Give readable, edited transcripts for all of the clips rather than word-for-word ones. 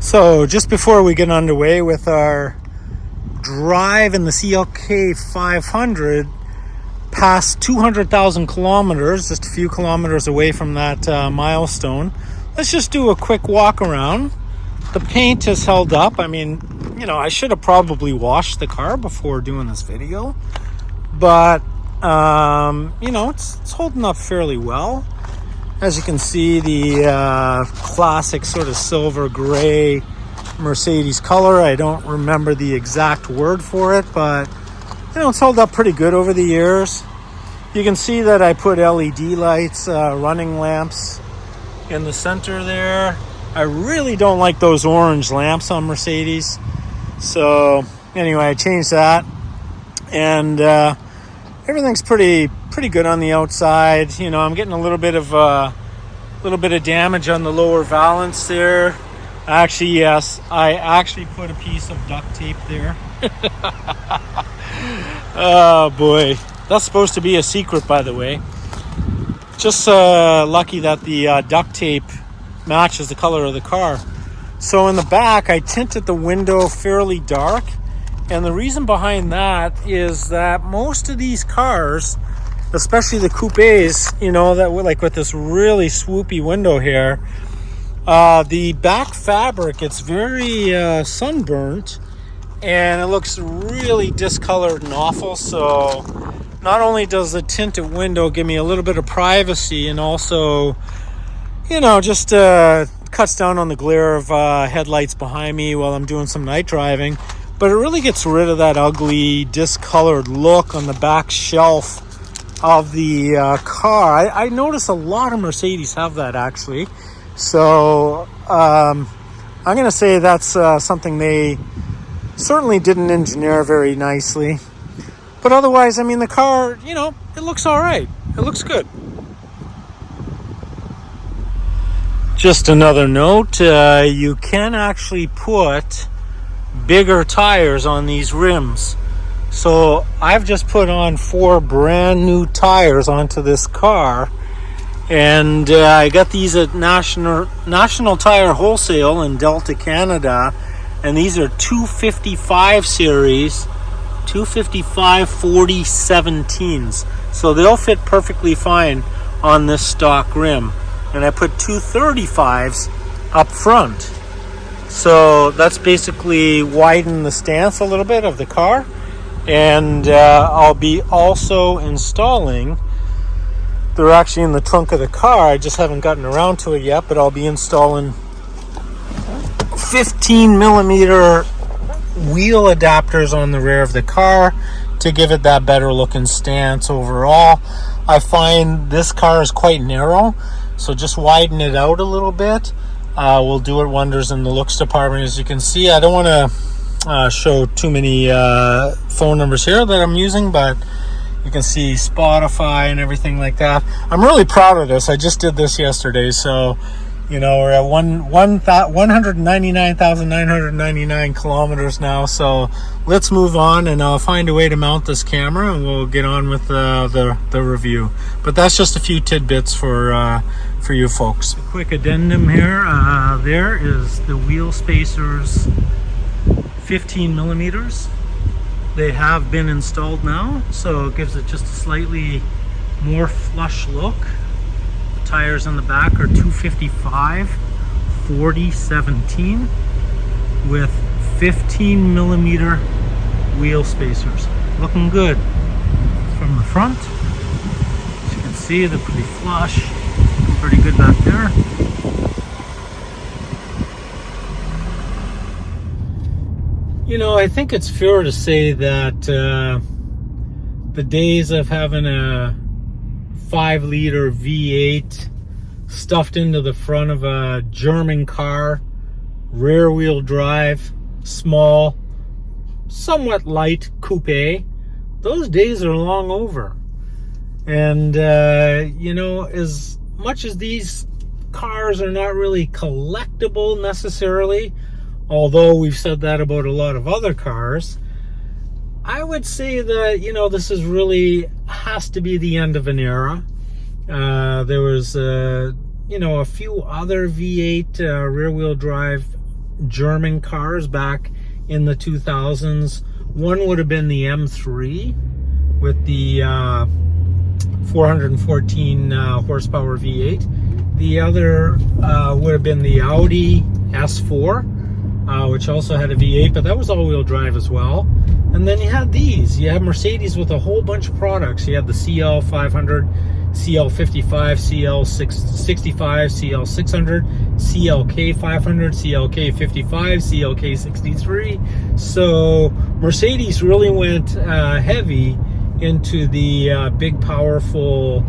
So just before we get underway with our drive in the CLK500 past 200,000 kilometers, just a few kilometers away from that milestone, let's just do a quick walk around. The paint has held up. I mean, you know, I should have probably washed the car before doing this video, but you know, it's holding up fairly well. As you can see, the classic sort of silver gray Mercedes color. I don't remember the exact word for it, but you know, it's held up pretty good over the years. You can see that I put LED lights, running lamps in the center there. I really don't like those orange lamps on Mercedes. So anyway, I changed that, and everything's pretty good on the outside. You know, I'm getting a little bit of damage on the lower valance there. Actually, yes, I actually put a piece of duct tape there. Oh boy, that's supposed to be a secret, by the way. Just lucky that the duct tape matches the color of the car. So in the back, I tinted the window fairly dark. And the reason behind that is that most of these cars, especially the coupes, you know, that like with this really swoopy window here, the back fabric, it's very sunburnt, and it looks really discolored and awful. So not only does the tinted window give me a little bit of privacy, and also, you know, just cuts down on the glare of headlights behind me while I'm doing some night driving, but it really gets rid of that ugly discolored look on the back shelf of the car. I notice a lot of Mercedes have that, actually. So I'm going to say that's something they certainly didn't engineer very nicely. But otherwise, I mean, the car, you know, it looks all right. It looks good. Just another note, you can actually put bigger tires on these rims. So I've just put on 4 brand new tires onto this car, and I got these at National Tire Wholesale in Delta, Canada, and these are 255 series, 255 4017s. So they'll fit perfectly fine on this stock rim. And I put 235s up front. So that's basically widen the stance a little bit of the car. And I'll be also installing, they're actually in the trunk of the car, I just haven't gotten around to it yet, but I'll be installing 15 millimeter wheel adapters on the rear of the car to give it that better looking stance overall. I find this car is quite narrow, so just widen it out a little bit will do it wonders in the looks department. As you can see, I don't want to show too many phone numbers here that I'm using, but you can see Spotify and everything like that. I'm really proud of this. I just did this yesterday, so you know, we're at 199,999 kilometers now. So let's move on, and I'll find a way to mount this camera, and we'll get on with the review. But that's just a few tidbits for you folks. A quick addendum here. There is the wheel spacers, 15 millimeters. They have been installed now, so it gives it just a slightly more flush look. The tires on the back are 255 4017 with 15 millimeter wheel spacers. Looking good from the front. As you can see, they're pretty flush. Looking pretty good back there. You know, I think it's fair to say that the days of having a 5-liter V8 stuffed into the front of a German car, rear-wheel drive, small, somewhat light coupe, those days are long over. And, you know, as much as these cars are not really collectible necessarily, although we've said that about a lot of other cars, I would say that, you know, this is really has to be the end of an era. There was, you know, a few other V8 rear-wheel drive German cars back in the 2000s. One would have been the M3 with the 414 horsepower V8. The other would have been the Audi S4, which also had a V8, but that was all-wheel drive as well. And then you had these. You had Mercedes with a whole bunch of products. You had the CL500, CL55, CL65, CL600, CLK500, CLK55, CLK63. So Mercedes really went heavy into the big, powerful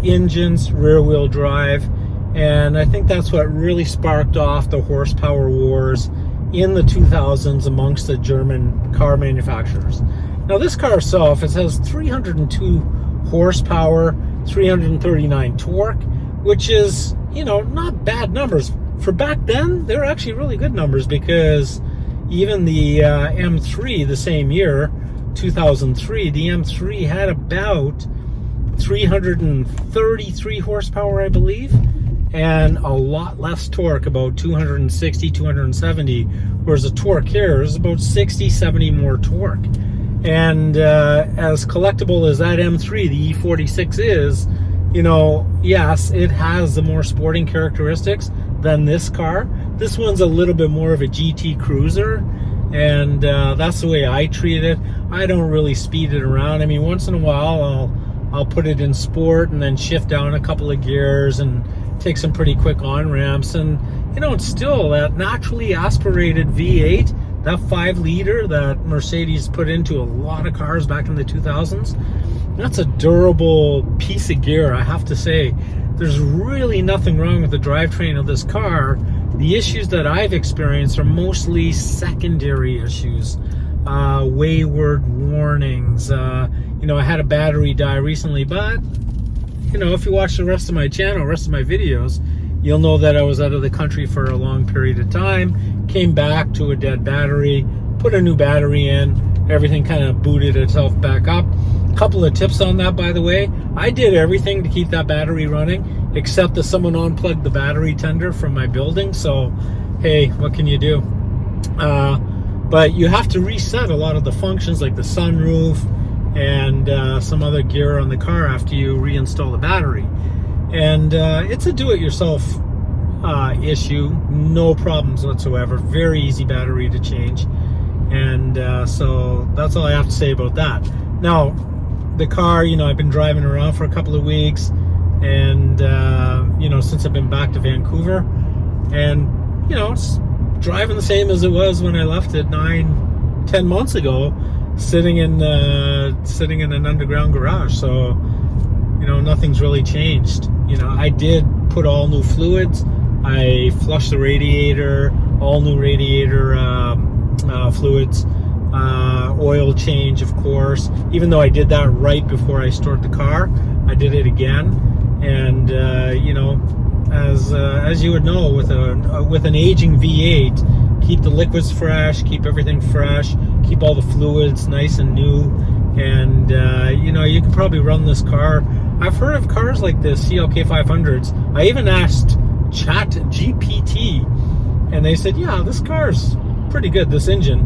engines, rear-wheel drive. And I think that's what really sparked off the horsepower wars in the 2000s amongst the German car manufacturers. Now this car itself, it has 302 horsepower, 339 torque, which is, you know, not bad numbers. For back then, they're actually really good numbers, because even the M3 the same year, 2003, the M3 had about 333 horsepower, I believe, and a lot less torque, about 260, 270, whereas the torque here is about 60, 70 more torque. And as collectible as that M3, the E46 is, you know, yes, it has the more sporting characteristics than this car. This one's a little bit more of a GT cruiser, and that's the way I treat it. I don't really speed it around. I mean, once in a while I'll put it in sport and then shift down a couple of gears and take some pretty quick on-ramps, and you know, it's still that naturally aspirated V8, that 5-liter that Mercedes put into a lot of cars back in the 2000s. That's a durable piece of gear, I have to say. There's really nothing wrong with the drivetrain of this car. The issues that I've experienced are mostly secondary issues, wayward warnings. You know, I had a battery die recently, but you know, if you watch the rest of my channel, rest of my videos, you'll know that I was out of the country for a long period of time, came back to a dead battery, put a new battery in, everything kind of booted itself back up. A couple of tips on that, by the way. I did everything to keep that battery running, except that someone unplugged the battery tender from my building, so hey, what can you do? But you have to reset a lot of the functions, like the sunroof and some other gear on the car after you reinstall the battery. And it's a do-it-yourself issue, no problems whatsoever, very easy battery to change. And so that's all I have to say about that. Now the car, you know, I've been driving around for a couple of weeks, and you know, since I've been back to Vancouver, and you know, it's driving the same as it was when I left it 9-10 months ago, sitting in an underground garage. So you know, nothing's really changed. You know, I did put all new fluids, I flushed the radiator, all new radiator fluids, oil change, of course. Even though I did that right before I stored the car, I did it again. And you know, as you would know, with an aging V8, keep the liquids fresh, keep everything fresh, keep all the fluids nice and new, and you know, you can probably run this car. I've heard of cars like the CLK500s. I even asked ChatGPT, and they said, yeah, this car's pretty good. This engine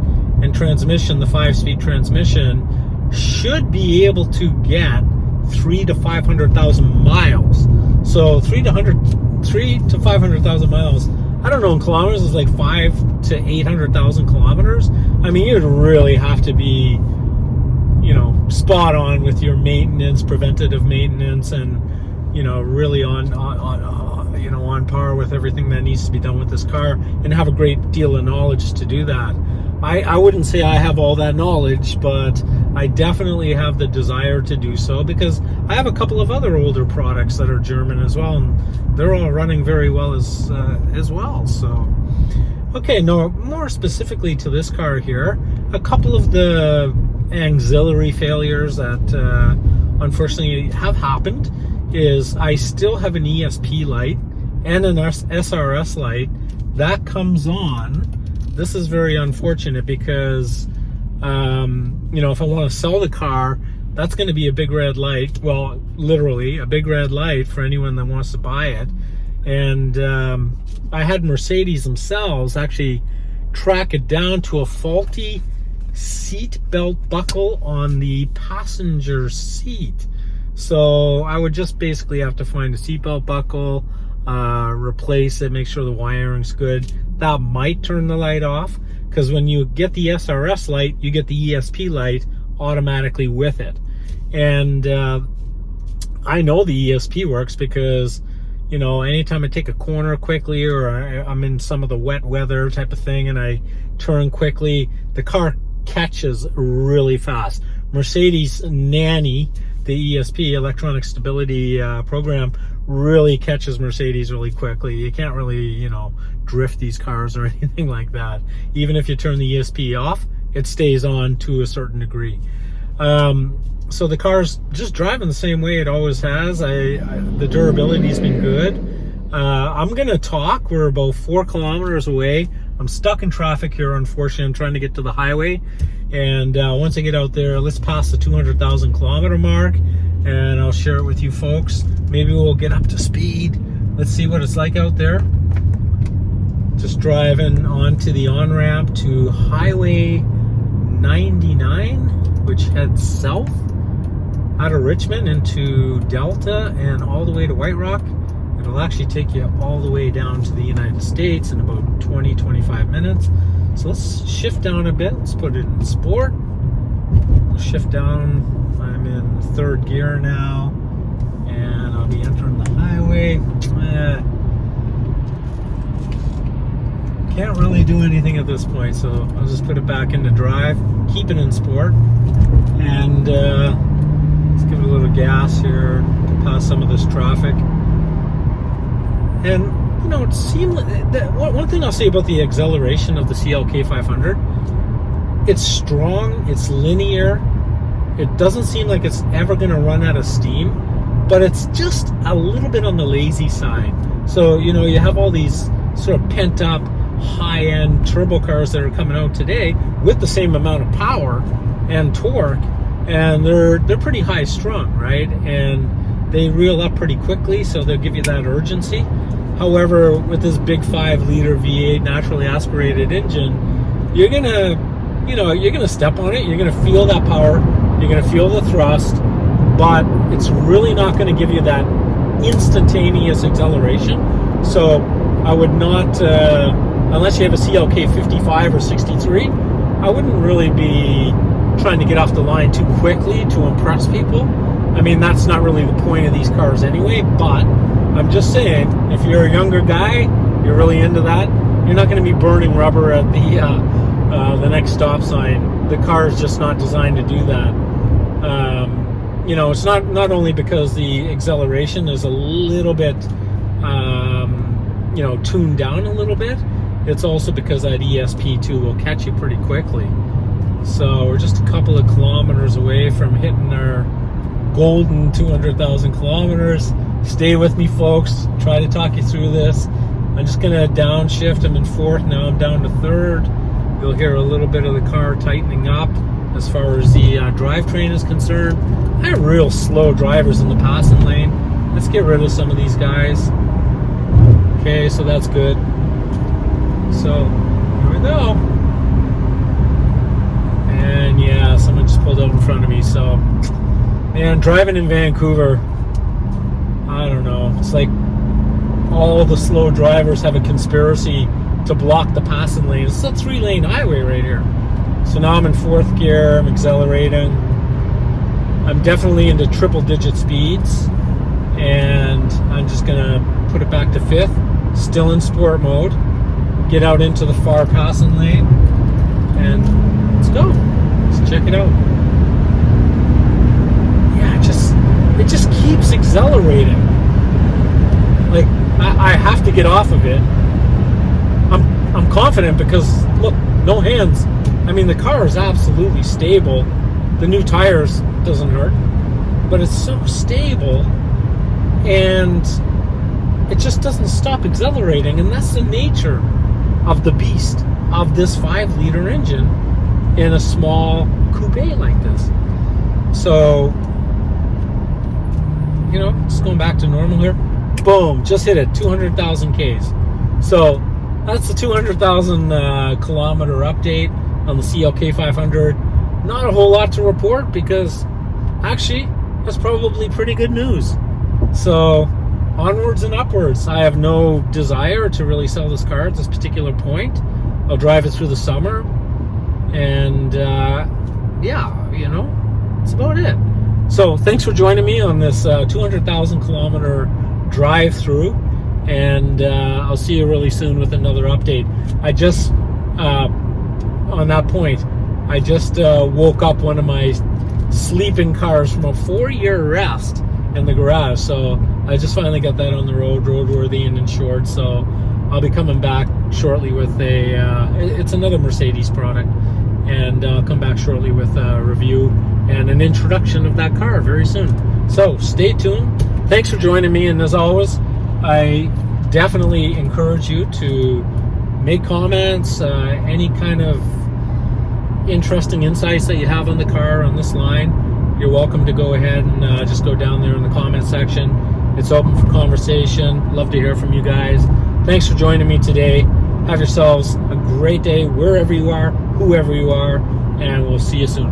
and transmission, the 5-speed transmission, should be able to get 300,000 to 500,000 miles. So 300,000 to 500,000 miles. I don't know in kilometers. It's like 500,000 to 800,000 kilometers. I mean, you'd really have to be, you know, spot on with your maintenance, preventative maintenance, and you know, really on you know, on par with everything that needs to be done with this car, and have a great deal of knowledge to do that. I wouldn't say I have all that knowledge, but I definitely have the desire to do so, because I have a couple of other older products that are German as well, and they're all running very well as well. So okay, no, more specifically to this car here, a couple of the auxiliary failures that unfortunately have happened is I still have an ESP light and an SRS light that comes on. This is very unfortunate, because you know, if I want to sell the car, that's going to be a big red light. Well, literally a big red light for anyone that wants to buy it. And I had Mercedes themselves actually track it down to a faulty seat belt buckle on the passenger seat. So I would just basically have to find a seatbelt buckle, replace it, make sure the wiring's good. That might turn the light off, because when you get the SRS light, you get the ESP light automatically with it. And I know the ESP works because, you know, anytime I take a corner quickly, or I'm in some of the wet weather type of thing and I turn quickly, the car catches really fast. Mercedes Nanny, the ESP, electronic stability program, really catches Mercedes really quickly. You can't really, you know, drift these cars or anything like that. Even if you turn the ESP off, it stays on to a certain degree. So the car's just driving the same way it always has. The durability's been good. I'm gonna talk. We're about 4 kilometers away. I'm stuck in traffic here, unfortunately. I'm trying to get to the highway, and once I get out there, let's pass the 200,000 kilometer mark, and I'll share it with you folks. Maybe we'll get up to speed. Let's see what it's like out there. Just driving onto the on-ramp to Highway 99, which heads south out of Richmond into Delta and all the way to White Rock. It'll actually take you all the way down to the United States in about 20-25 minutes. So let's shift down a bit. Let's put it in sport. We'll shift down. I'm in 3rd gear now, and I'll be entering the highway. Can't really do anything at this point, so I'll just put it back into drive, keep it in sport, and let's give it a little gas here to pass some of this traffic. And you know, it seemed one thing I'll say about the acceleration of the CLK500, it's strong, it's linear, it doesn't seem like it's ever going to run out of steam, but it's just a little bit on the lazy side. So you know, you have all these sort of pent up high-end turbo cars that are coming out today with the same amount of power and torque, and they're pretty high strung, right? And they reel up pretty quickly, so they'll give you that urgency. However, with this big 5-liter V8 naturally aspirated engine, you're gonna step on it, you're gonna feel that power, you're gonna feel the thrust, but it's really not gonna give you that instantaneous acceleration. So I would not, unless you have a CLK55 or 63, I wouldn't really be trying to get off the line too quickly to impress people. I mean, that's not really the point of these cars anyway, but I'm just saying, if you're a younger guy, you're really into that, you're not going to be burning rubber at the next stop sign. The car is just not designed to do that. You know, it's not only because the acceleration is a little bit, you know, tuned down a little bit, it's also because that ESP2 will catch you pretty quickly. So we're just a couple of kilometers away from hitting our golden 200,000 kilometers. Stay with me, folks. Try to talk you through this. I'm just going to downshift. I'm in 4th now. I'm down to 3rd. You'll hear a little bit of the car tightening up as far as the drivetrain is concerned. I have real slow drivers in the passing lane. Let's get rid of some of these guys. Okay, so that's good. So here we go. And yeah, someone just pulled out in front of me. So, man, driving in Vancouver, I don't know. It's like all the slow drivers have a conspiracy to block the passing lane. It's a 3-lane highway right here. So now I'm in 4th gear. I'm accelerating. I'm definitely into triple-digit speeds, and I'm just gonna put it back to 5th. Still in sport mode. Get out into the far passing lane, and let's go. Let's check it out. Yeah, it just keeps accelerating. Like I have to get off of it. I'm confident because look, no hands. I mean, the car is absolutely stable. The new tires doesn't hurt, but it's so stable, and it just doesn't stop accelerating. And that's the nature of the beast of this 5-liter engine in a small coupe like this. So, you know, just going back to normal here. boom, just hit it, 200,000 Ks. So that's the 200,000 kilometer update on the CLK500. Not a whole lot to report because actually that's probably pretty good news. So onwards and upwards. I have no desire to really sell this car at this particular point. I'll drive it through the summer, and yeah, you know, that's about it. So thanks for joining me on this 200,000 kilometer drive through, and I'll see you really soon with another update. I just on that point, I just woke up one of my sleeping cars from a 4-year rest in the garage, so I just finally got that on the road, roadworthy and insured. So I'll be coming back shortly with it's another Mercedes product, and I'll come back shortly with a review and an introduction of that car very soon. So stay tuned. Thanks for joining me, and as always, I definitely encourage you to make comments, any kind of interesting insights that you have on the car, on this line. You're welcome to go ahead and just go down there in the comment section. It's open for conversation. Love to hear from you guys. Thanks for joining me today. Have yourselves a great day wherever you are, whoever you are, and we'll see you soon.